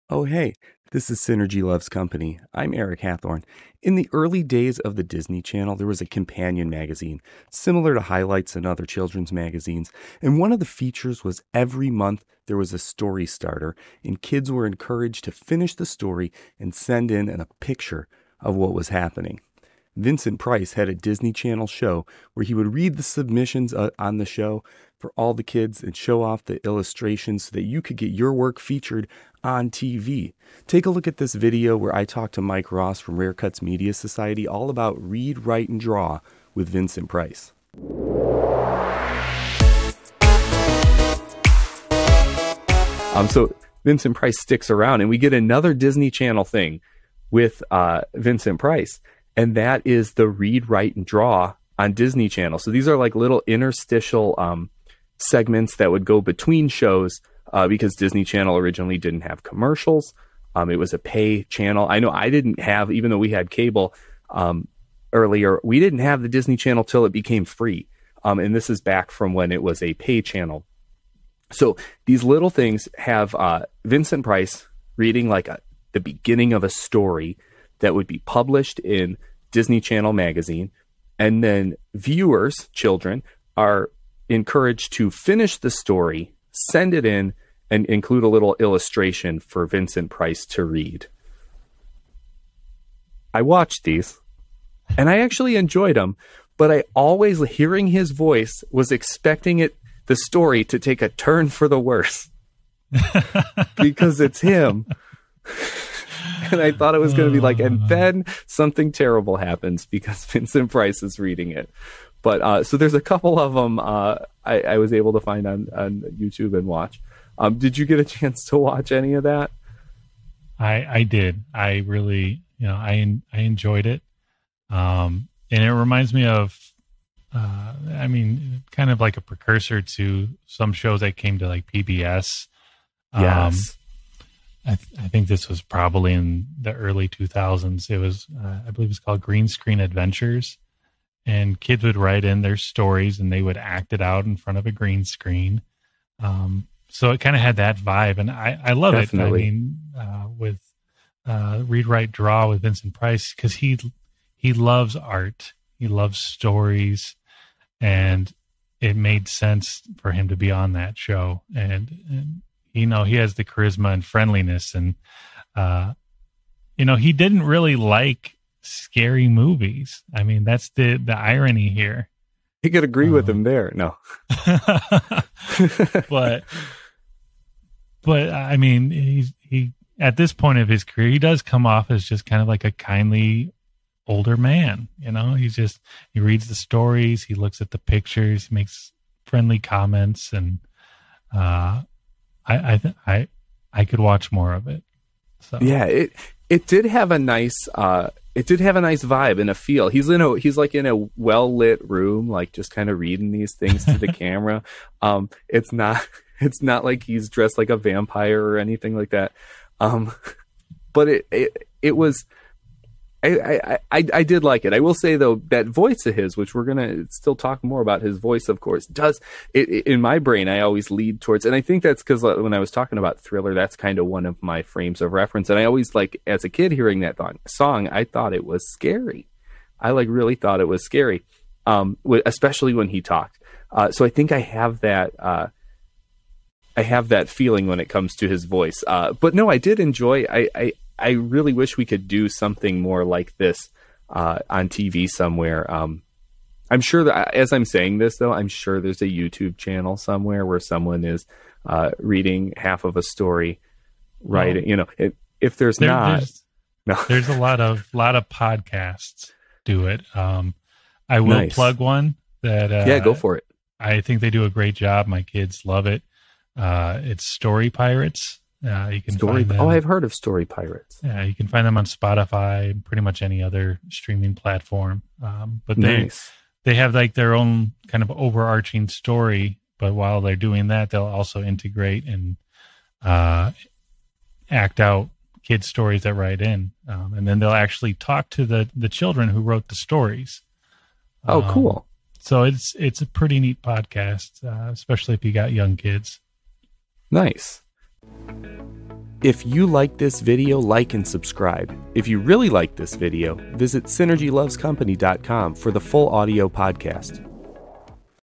Oh, hey, this is Synergy Loves Company. I'm Eric Hathorn. In the early days of the Disney Channel, there was a companion magazine, similar to Highlights and other children's magazines. And one of the features was every month there was a story starter, and kids were encouraged to finish the story and send in a picture of what was happening. Vincent Price had a Disney Channel show where he would read the submissions on the show for all the kids and show off the illustrations so that you could get your work featured on TV. Take a look at this video where I talked to Mike Ross from Rare Cuts Media Society all about Read, Write, and Draw with Vincent Price. So Vincent Price sticks around and we get another Disney Channel thing with Vincent Price. And that is the Read, Write, and Draw on Disney Channel. So these are like little interstitial segments that would go between shows because Disney Channel originally didn't have commercials. It was a pay channel. I know I didn't have, even though we had cable earlier, we didn't have the Disney Channel till it became free. And this is back from when it was a pay channel. So these little things have Vincent Price reading like the beginning of a story that would be published in Disney Channel magazine. And then viewers, children, are encouraged to finish the story, send it in, and include a little illustration for Vincent Price to read. I watched these, and I actually enjoyed them, but I always, hearing his voice, was expecting the story to take a turn for the worse. Because it's him. And I thought it was going to be like, and then something terrible happens because Vincent Price is reading it. But so there's a couple of them I was able to find on YouTube and watch. Did you get a chance to watch any of that? I did. I really, I enjoyed it. And it reminds me of, kind of like a precursor to some shows that came to like PBS. Yes. I think this was probably in the early 2000s. It was, I believe it's called Green Screen Adventures. And kids would write in their stories and they would act it out in front of a green screen. So it kind of had that vibe. And I love Definitely. it. I mean, with Read, Write, Draw with Vincent Price, because he loves art. He loves stories. And it made sense for him to be on that show. And he has the charisma and friendliness, and he didn't really like scary movies. I mean, that's the irony here. You could agree with him there. No. but I mean, he at this point of his career, he does come off as just kind of like a kindly older man. He reads the stories, he looks at the pictures, he makes friendly comments, and I could watch more of it. So. Yeah, it did have a nice vibe and a feel. He's like in a well lit room, like just kind of reading these things to the camera. It's not like he's dressed like a vampire or anything like that. But it was. I did like it. I will say though, that voice of his, which we're gonna still talk more about, his voice, of course, does it in my brain. I always lead towards, and I think that's because when I was talking about Thriller, that's kind of one of my frames of reference. And I always, like, as a kid hearing that song, I thought it was scary. I really thought it was scary, especially when he talked. So I think I have that. I have that feeling when it comes to his voice. But no, I did enjoy. I really wish we could do something more like this on TV somewhere. I'm sure that as I'm saying this, though, I'm sure there's a YouTube channel somewhere where someone is reading half of a story, right? Well, if there's not, no. There's a lot of podcasts do it. I will Nice. plug one that Yeah, go for it. I think they do a great job. My kids love it. It's Story Pirates. You can find them. Oh, I've heard of Story Pirates. Yeah, you can find them on Spotify, pretty much any other streaming platform. But Nice. they have like their own kind of overarching story. But while they're doing that, they'll also integrate and act out kids' stories that write in, and then they'll actually talk to the children who wrote the stories. Oh, cool. So it's a pretty neat podcast, especially if you got young kids. Nice. If you like this video, like and subscribe. If you really like this video, visit synergylovescompany.com for the full audio podcast.